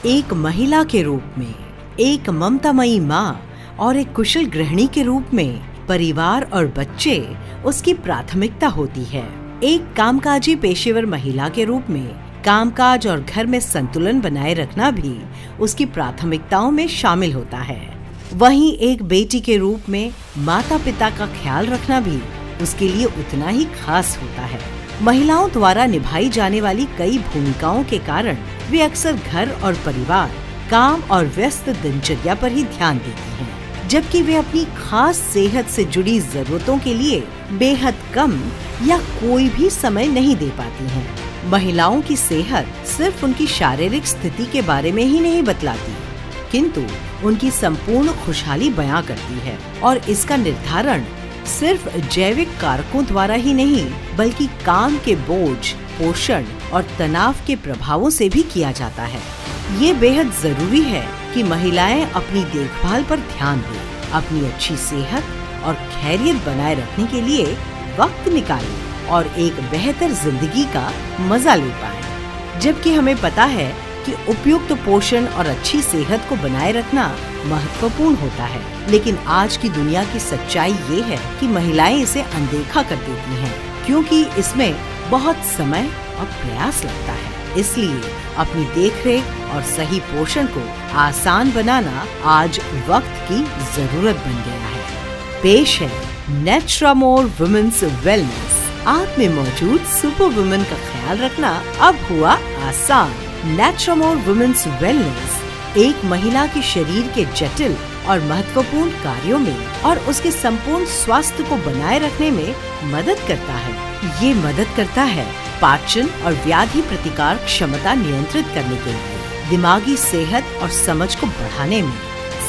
एक महिला के रूप में, एक ममतामयी माँ और एक कुशल गृहिणी के रूप में परिवार और बच्चे उसकी प्राथमिकता होती है। एक कामकाजी पेशेवर महिला के रूप में कामकाज और घर में संतुलन बनाए रखना भी उसकी प्राथमिकताओं में शामिल होता है। वहीं एक बेटी के रूप में माता पिता का ख्याल रखना भी उसके लिए उतना ही खास होता है। महिलाओं द्वारा निभाई जाने वाली कई भूमिकाओं के कारण वे अक्सर घर और परिवार, काम और व्यस्त दिनचर्या पर ही ध्यान देती हैं, जबकि वे अपनी खास सेहत से जुड़ी जरूरतों के लिए बेहद कम या कोई भी समय नहीं दे पाती हैं। महिलाओं की सेहत सिर्फ उनकी शारीरिक स्थिति के बारे में ही नहीं बतलाती, किंतु उनकी संपूर्ण खुशहाली बयां करती है और इसका निर्धारण सिर्फ जैविक कारकों द्वारा ही नहीं बल्कि काम के बोझ, पोषण और तनाव के प्रभावों से भी किया जाता है। ये बेहद जरूरी है कि महिलाएं अपनी देखभाल पर ध्यान दें, अपनी अच्छी सेहत और खैरियत बनाए रखने के लिए वक्त निकालें और एक बेहतर जिंदगी का मजा ले पाएं। जबकि हमें पता है कि उपयुक्त पोषण और अच्छी सेहत को बनाए रखना महत्वपूर्ण होता है, लेकिन आज की दुनिया की सच्चाई ये है कि महिलाएं इसे अनदेखा कर देती हैं, क्योंकि इसमें बहुत समय और प्रयास लगता है। इसलिए अपनी देखरेख और सही पोषण को आसान बनाना आज वक्त की जरूरत बन गया है। पेश है नेट्रामोर वुमेन्स वेलनेस। आप में मौजूद सुपर वुमेन का ख्याल रखना अब हुआ आसान। नेट्रामोर वुमेन्स वेलनेस एक महिला के शरीर के जटिल और महत्वपूर्ण कार्यों में और उसके संपूर्ण स्वास्थ्य को बनाए रखने में मदद करता है। ये मदद करता है पाचन और व्याधि प्रतिकार क्षमता नियंत्रित करने के लिए, दिमागी सेहत और समझ को बढ़ाने में,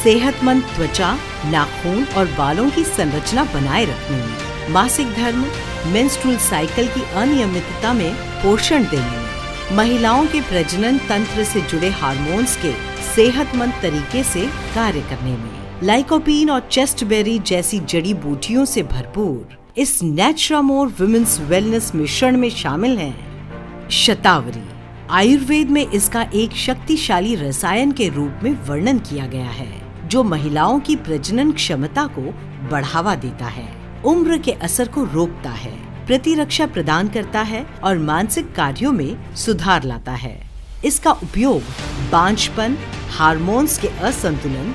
सेहतमंद त्वचा, नाखून और बालों की संरचना बनाए रखने में, मासिक धर्म, मेंस्ट्रुअल साइकिल की अनियमितता में पोषण देने में, महिलाओं के प्रजनन तंत्र से जुड़े हार्मोन्स के सेहतमंद तरीके से कार्य करने में, लाइकोपीन और चेस्टबेरी जैसी जड़ी बूटियों से भरपूर इस नेट्रामोर वुमेन्स वेलनेस मिश्रण में शामिल हैं शतावरी। आयुर्वेद में इसका एक शक्तिशाली रसायन के रूप में वर्णन किया गया है, जो महिलाओं की प्रजनन क्षमता को बढ़ावा देता है, उम्र के असर को रोकता है, प्रतिरक्षा प्रदान करता है और मानसिक कार्यों में सुधार लाता है। इसका उपयोग बांझपन, हार्मोन्स के असंतुलन,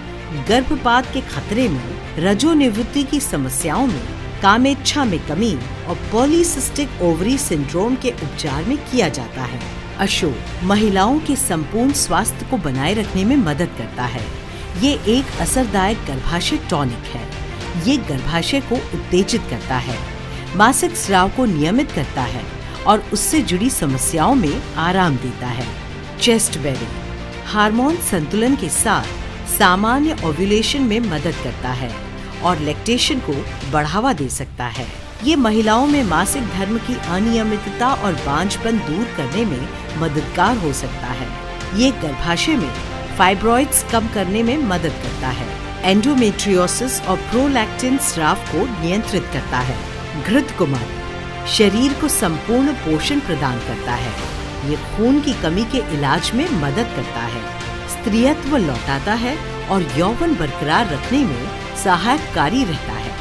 गर्भपात के खतरे में, रजोनिवृत्ति की समस्याओं में, कामेच्छा में कमी और पॉलीसिस्टिक ओवरी सिंड्रोम के उपचार में किया जाता है। अशोक महिलाओं के संपूर्ण स्वास्थ्य को बनाए रखने में मदद करता है। ये एक असरदायक गर्भाशय टॉनिक है। ये गर्भाशय को उत्तेजित करता है, मासिक स्राव को नियमित करता है और उससे जुड़ी समस्याओं में आराम देता है। चेस्टबेरी हार्मोन संतुलन के साथ सामान्य ओव्यूलेशन में मदद करता है और लैक्टेशन को बढ़ावा दे सकता है। ये महिलाओं में मासिक धर्म की अनियमितता और बांझपन दूर करने में मददगार हो सकता है। ये गर्भाशय में फाइब्रॉइड्स कम करने में मदद करता है, एंडोमेट्रियोसिस और प्रोलैक्टिन स्राव को नियंत्रित करता है। घृत कुमारी शरीर को संपूर्ण पोषण प्रदान करता है। ये खून की कमी के इलाज में मदद करता है, स्त्रीत्व लौटाता है और यौवन बरकरार रखने में सहायकारी रहता है।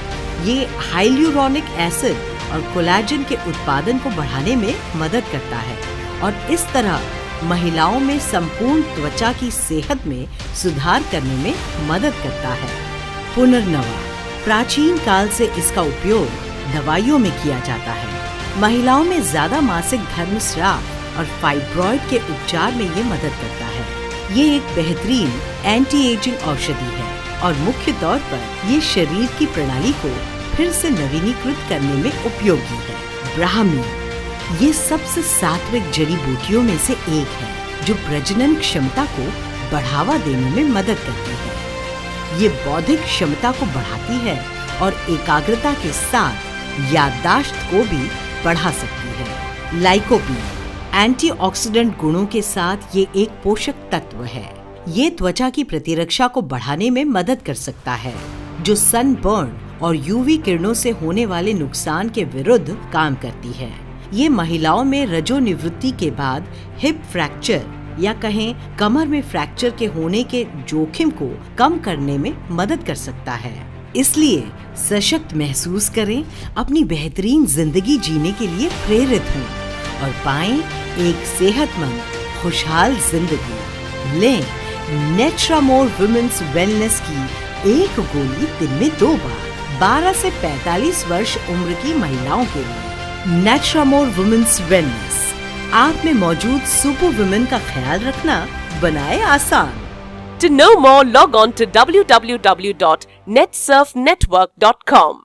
ये हाइल्यूरोनिक एसिड और कोलेजन के उत्पादन को बढ़ाने में मदद करता है और इस तरह महिलाओं में संपूर्ण त्वचा की सेहत में सुधार करने में मदद करता है। पुनर्नवा प्राचीन काल से इसका उपयोग दवाइयों में किया जाता है। महिलाओं में ज्यादा मासिक धर्म स्राव और फाइब्रॉइड के उपचार में ये मदद करता है। ये एक बेहतरीन एंटी एजिंग औषधि है और मुख्य तौर पर ये शरीर की प्रणाली को फिर से नवीनीकृत करने में उपयोगी है। ब्राह्मी ये सबसे सात्विक जड़ी बूटियों में से एक है, जो प्रजनन क्षमता को बढ़ावा देने में मदद करती है। ये बौद्धिक क्षमता को बढ़ाती है और एकाग्रता के साथ याददाश्त को भी बढ़ा सकती है। लाइकोपीन एंटीऑक्सीडेंट गुणों के साथ ये एक पोषक तत्व है। ये त्वचा की प्रतिरक्षा को बढ़ाने में मदद कर सकता है, जो सनबर्न और यूवी किरणों से होने वाले नुकसान के विरुद्ध काम करती है। ये महिलाओं में रजोनिवृत्ति के बाद हिप फ्रैक्चर या कहें कमर में फ्रैक्चर के होने के जोखिम को कम करने में मदद कर सकता है। इसलिए सशक्त महसूस करें, अपनी बेहतरीन जिंदगी जीने के लिए प्रेरित हों और पाएं एक सेहतमंद खुशहाल जिंदगी। लें नेट्रामोर वुमेन्स वेलनेस की एक गोली दिन में 2 बार 12 से 45 वर्ष उम्र की महिलाओं के लिए। नेट्रामोर वुमेन्स वेलनेस आप में मौजूद सुपर वुमेन का ख्याल रखना बनाए आसान। To know more, log on to www.netsurfnetwork.com.